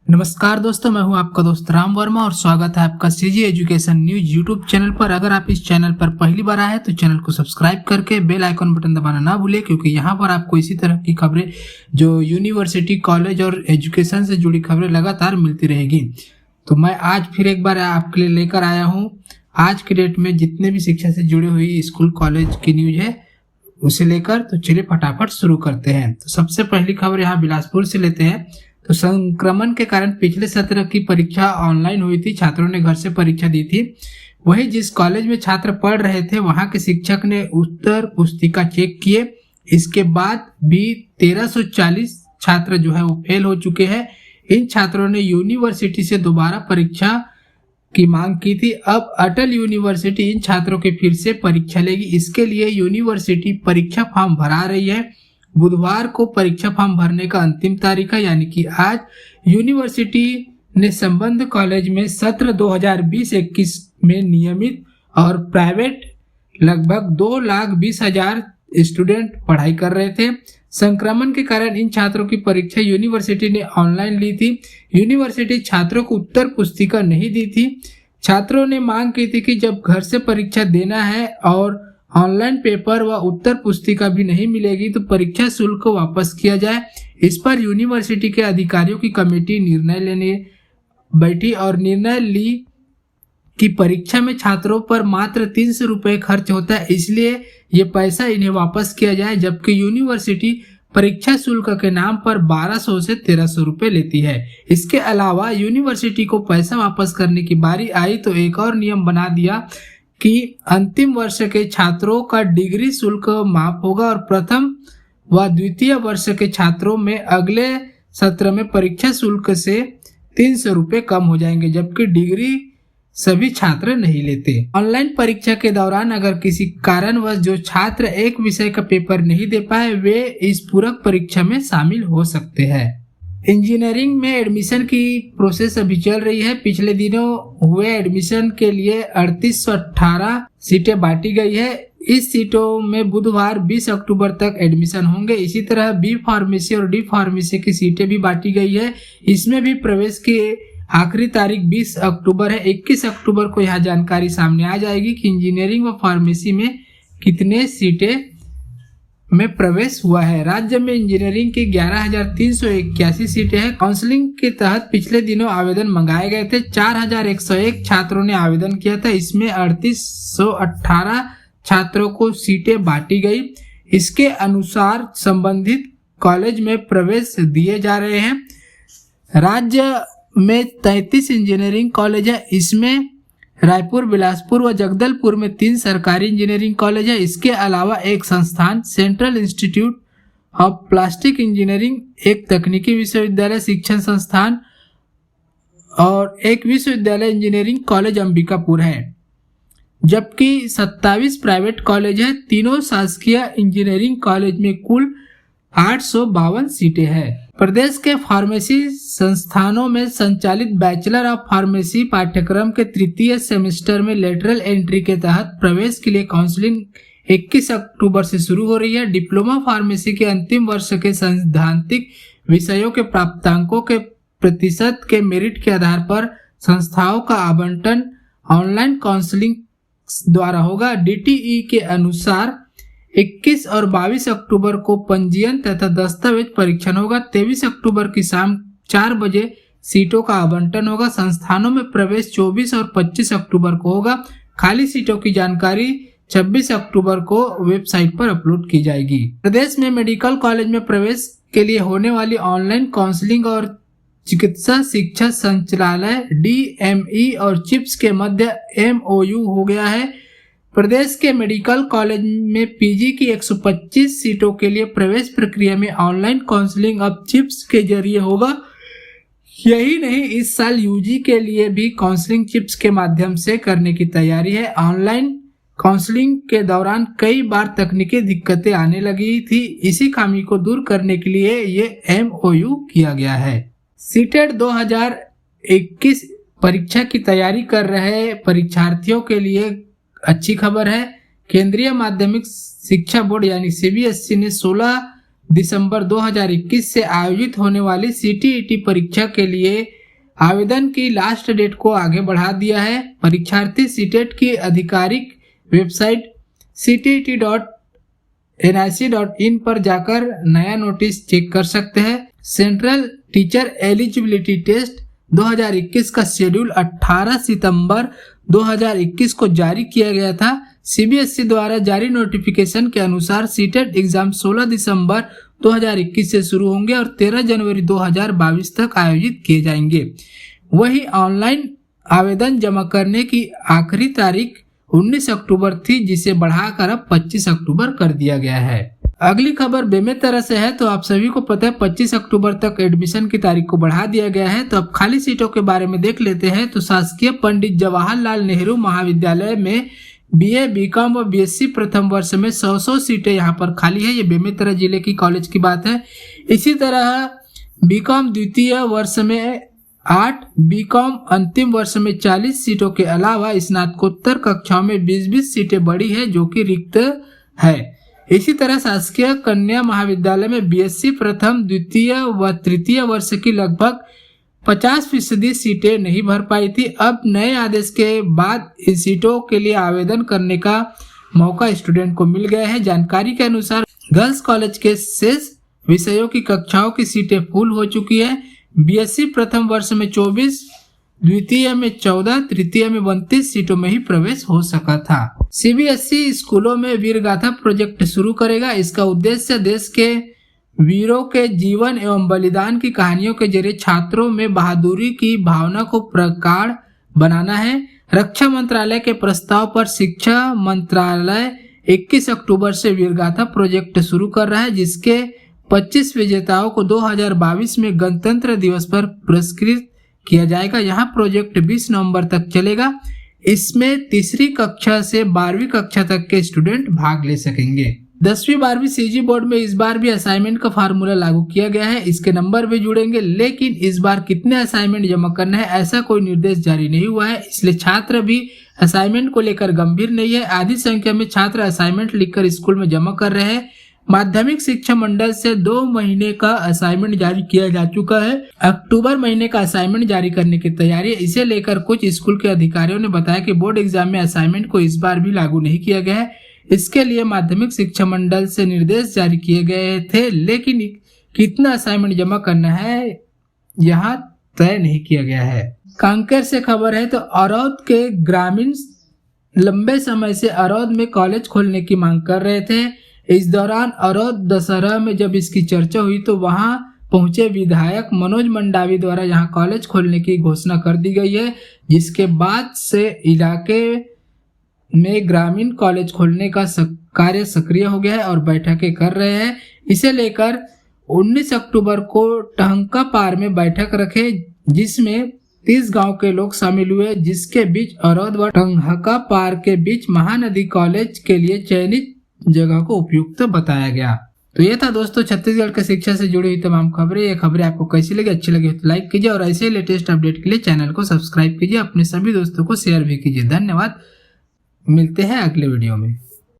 नमस्कार दोस्तों, मैं हूं आपका दोस्त राम वर्मा और स्वागत है आपका CG education news YouTube channel पर। अगर आप इस चैनल पर पहली बार आए हैं तो चैनल को सब्सक्राइब करके बेल आइकन बटन दबाना ना भूलें, क्योंकि यहां पर आपको इसी तरह की खबरें जो यूनिवर्सिटी, कॉलेज और एजुकेशन से जुड़ी खबरें लगातार मिलती रहेगी। तो मैं आज फिर एक बार आपके लिए लेकर आया हूँ आज की डेट में जितने भी शिक्षा से जुड़ी हुई स्कूल कॉलेज की न्यूज है उसे लेकर। तो चलिए फटाफट शुरू करते हैं। तो सबसे पहली खबर यहाँ बिलासपुर से लेते हैं। तो संक्रमण के कारण पिछले सत्र की परीक्षा ऑनलाइन हुई थी, छात्रों ने घर से परीक्षा दी थी। वही जिस कॉलेज में छात्र पढ़ रहे थे वहां के शिक्षक ने उत्तर पुस्तिका चेक किए। इसके बाद भी 1340 छात्र जो है वो फेल हो चुके हैं। इन छात्रों ने यूनिवर्सिटी से दोबारा परीक्षा की मांग की थी। अब अटल यूनिवर्सिटी इन छात्रों के फिर से परीक्षा लेगी। इसके लिए यूनिवर्सिटी परीक्षा फॉर्म भरा रही है। बुधवार को परीक्षा फॉर्म भरने का अंतिम तारीख है, यानी कि आज। यूनिवर्सिटी ने संबद्ध कॉलेज में सत्र 2020-21 में नियमित और प्राइवेट लगभग 2,20,000 स्टूडेंट पढ़ाई कर रहे थे। संक्रमण के कारण इन छात्रों की परीक्षा यूनिवर्सिटी ने ऑनलाइन ली थी। यूनिवर्सिटी छात्रों को उत्तर पुस्तिका नहीं दी थी। छात्रों ने मांग की थी कि जब घर से परीक्षा देना है और ऑनलाइन पेपर व उत्तर पुस्तिका भी नहीं मिलेगी तो परीक्षा शुल्क को वापस किया जाए। इस पर यूनिवर्सिटी के अधिकारियों की कमेटी निर्णय लेने बैठी और निर्णय ली कि परीक्षा में छात्रों पर मात्र 300 रुपये खर्च होता है, इसलिए ये पैसा इन्हें वापस किया जाए। जबकि यूनिवर्सिटी परीक्षा शुल्क के नाम पर 1200 से 1300 रुपये लेती है। इसके अलावा यूनिवर्सिटी को पैसा वापस करने की बारी आई तो एक और नियम बना दिया कि अंतिम वर्ष के छात्रों का डिग्री शुल्क माफ होगा और प्रथम व द्वितीय वर्ष के छात्रों में अगले सत्र में परीक्षा शुल्क से 300 रुपये कम हो जाएंगे, जबकि डिग्री सभी छात्र नहीं लेते। ऑनलाइन परीक्षा के दौरान अगर किसी कारणवश जो छात्र एक विषय का पेपर नहीं दे पाए वे इस पूरक परीक्षा में शामिल हो सकते हैं। इंजीनियरिंग में एडमिशन की प्रोसेस अभी चल रही है। पिछले दिनों हुए एडमिशन के लिए 3818 सीटें बांटी गई है। इस सीटों में बुधवार 20 अक्टूबर तक एडमिशन होंगे। इसी तरह बी फार्मेसी और डी फार्मेसी की सीटें भी बांटी गई है। इसमें भी प्रवेश की आखिरी तारीख 20 अक्टूबर है। 21 अक्टूबर को यह जानकारी सामने आ जाएगी कि इंजीनियरिंग व फार्मेसी में कितने सीटें में प्रवेश हुआ है। राज्य में इंजीनियरिंग की 11,381 सीटें हैं। काउंसलिंग के तहत पिछले दिनों आवेदन मंगाए गए थे। 4,101 छात्रों ने आवेदन किया था। इसमें 3,818 छात्रों को सीटें बांटी गई। इसके अनुसार संबंधित कॉलेज में प्रवेश दिए जा रहे हैं। राज्य में 33 इंजीनियरिंग कॉलेज है। इसमें रायपुर, बिलासपुर व जगदलपुर में 3 सरकारी इंजीनियरिंग कॉलेज है। इसके अलावा एक संस्थान central institute of plastic engineering, एक तकनीकी विश्वविद्यालय शिक्षण संस्थान और एक विश्वविद्यालय इंजीनियरिंग कॉलेज अंबिकापुर है। जबकि 27 प्राइवेट कॉलेज है। तीनों शासकीय इंजीनियरिंग कॉलेज में कुल 852 सीटें हैं। प्रदेश के फार्मेसी संस्थानों में संचालित बैचलर ऑफ फार्मेसी पाठ्यक्रम के तृतीय सेमेस्टर में लेटरल एंट्री के तहत प्रवेश के लिए काउंसलिंग 21 अक्टूबर से शुरू हो रही है। डिप्लोमा फार्मेसी के अंतिम वर्ष के सैद्धांतिक विषयों के प्राप्तांकों के प्रतिशत के मेरिट के आधार पर संस्थाओं का आवंटन ऑनलाइन काउंसलिंग द्वारा होगा। डीटीई के अनुसार 21 और 22 अक्टूबर को पंजीयन तथा दस्तावेज परीक्षण होगा। 23 अक्टूबर की शाम 4 बजे सीटों का आवंटन होगा। संस्थानों में प्रवेश 24 और 25 अक्टूबर को होगा। खाली सीटों की जानकारी 26 अक्टूबर को वेबसाइट पर अपलोड की जाएगी। प्रदेश में मेडिकल कॉलेज में प्रवेश के लिए होने वाली ऑनलाइन काउंसलिंग और चिकित्सा शिक्षा संचालय DME और चिप्स के मध्य MOU हो गया है। प्रदेश के मेडिकल कॉलेज में पीजी की 125 सीटों के लिए प्रवेश प्रक्रिया में ऑनलाइन काउंसलिंग अब चिप्स के जरिए होगा। यही नहीं, इस साल यूजी के लिए भी काउंसलिंग चिप्स के माध्यम से करने की तैयारी है। ऑनलाइन काउंसलिंग के दौरान कई बार तकनीकी दिक्कतें आने लगी थी। इसी खामी को दूर करने के लिए ये MOU किया गया है। सीटेट 2021 परीक्षा की तैयारी कर रहे परीक्षार्थियों के लिए अच्छी खबर है। केंद्रीय माध्यमिक शिक्षा बोर्ड यानी CBSE ने 16 दिसंबर 2021 से आयोजित होने वाली सीटीईटी परीक्षा के लिए आवेदन की लास्ट डेट को आगे बढ़ा दिया है। परीक्षार्थी सीटेट की आधिकारिक वेबसाइट ctet.nic.in पर जाकर नया नोटिस चेक कर सकते हैं। सेंट्रल टीचर एलिजिबिलिटी टेस्ट 2021 का शेड्यूल 18 सितंबर 2021 को जारी किया गया था। सीबीएसई द्वारा जारी नोटिफिकेशन के अनुसार सीटेट एग्जाम 16 दिसंबर 2021 से शुरू होंगे और 13 जनवरी 2022 तक आयोजित किए जाएंगे। वहीं ऑनलाइन आवेदन जमा करने की आखिरी तारीख 19 अक्टूबर थी, जिसे बढ़ाकर अब 25 अक्टूबर कर दिया गया है। अगली खबर बेमेतरा से है। तो आप सभी को पता है 25 अक्टूबर तक एडमिशन की तारीख को बढ़ा दिया गया है। तो अब खाली सीटों के बारे में देख लेते हैं। तो शासकीय पंडित जवाहरलाल नेहरू महाविद्यालय में बीए, बीकॉम और बीएससी प्रथम वर्ष में 100 सीटें यहाँ पर खाली है। ये बेमेतरा जिले की कॉलेज की बात है। इसी तरह बीकॉम द्वितीय वर्ष में 8, बीकॉम अंतिम वर्ष में 40 सीटों के अलावा स्नातकोत्तर कक्षाओं में 20-20 सीटें बढ़ी है, जो कि रिक्त है। इसी तरह शासकीय कन्या महाविद्यालय में बीएससी प्रथम, द्वितीय व तृतीय वर्ष की लगभग 50% सीटें नहीं भर पाई थी। अब नए आदेश के बाद इन सीटों के लिए आवेदन करने का मौका स्टूडेंट को मिल गया है। जानकारी के अनुसार गर्ल्स कॉलेज के शेष विषयों की कक्षाओं की सीटें फुल हो चुकी है। बीएससी प्रथम वर्ष में 24, द्वितीय में 14, तृतीय में 32 सीटों में ही प्रवेश हो सका था। सीबीएसई स्कूलों में वीरगाथा प्रोजेक्ट शुरू करेगा। इसका उद्देश्य देश के वीरों के जीवन एवं बलिदान की कहानियों के जरिए छात्रों में बहादुरी की भावना को प्रगाढ़ बनाना है। रक्षा मंत्रालय के प्रस्ताव पर शिक्षा मंत्रालय 21 अक्टूबर से वीरगाथा प्रोजेक्ट शुरू कर रहा है, जिसके 25 विजेताओं को 2022 में गणतंत्र दिवस पर पुरस्कृत किया जाएगा। यहाँ प्रोजेक्ट 20 नवंबर तक चलेगा। इसमें तीसरी कक्षा से 12वीं कक्षा तक के स्टूडेंट भाग ले सकेंगे। 10वीं 12वीं सीजी बोर्ड में इस बार भी असाइनमेंट का फार्मूला लागू किया गया है। इसके नंबर भी जुड़ेंगे, लेकिन इस बार कितने असाइनमेंट जमा करना है ऐसा कोई निर्देश जारी नहीं हुआ है। इसलिए छात्र भी असाइनमेंट को लेकर गंभीर नहीं है। आधी संख्या में छात्र असाइनमेंट लिखकर स्कूल में जमा कर रहे हैं। माध्यमिक शिक्षा मंडल से 2 महीने का असाइनमेंट जारी किया जा चुका है। अक्टूबर महीने का असाइनमेंट जारी करने की तैयारी है। इसे लेकर कुछ स्कूल के अधिकारियों ने बताया कि बोर्ड एग्जाम में असाइनमेंट को इस बार भी लागू नहीं किया गया है। इसके लिए माध्यमिक शिक्षा मंडल से निर्देश जारी किए गए थे, लेकिन कितना असाइनमेंट जमा करना है यहाँ तय नहीं किया गया है। कांकेर से खबर है। तो अरौद के ग्रामीण लंबे समय से अरौद में कॉलेज खोलने की मांग कर रहे थे। इस दौरान अरौद दशहरा में जब इसकी चर्चा हुई तो वहां पहुंचे विधायक मनोज मंडावी द्वारा यहां कॉलेज खोलने की घोषणा कर दी गई है, जिसके बाद से इलाके में ग्रामीण कॉलेज खोलने का कार्य सक्रिय हो गया है और बैठकें कर रहे हैं। इसे लेकर 19 अक्टूबर को टहंका पार में बैठक रखे, जिसमें 30 गांव के लोग शामिल हुए, जिसके बीच अरौद व टहंका पार के बीच महानदी कॉलेज के लिए चयनित जगह को उपयुक्त बताया गया। तो ये था दोस्तों छत्तीसगढ़ के शिक्षा से जुड़ी हुई तमाम खबरें। ये खबरें आपको कैसी लगी, अच्छी लगी तो लाइक कीजिए और ऐसे लेटेस्ट अपडेट के लिए चैनल को सब्सक्राइब कीजिए। अपने सभी दोस्तों को शेयर भी कीजिए। धन्यवाद। मिलते हैं अगले वीडियो में।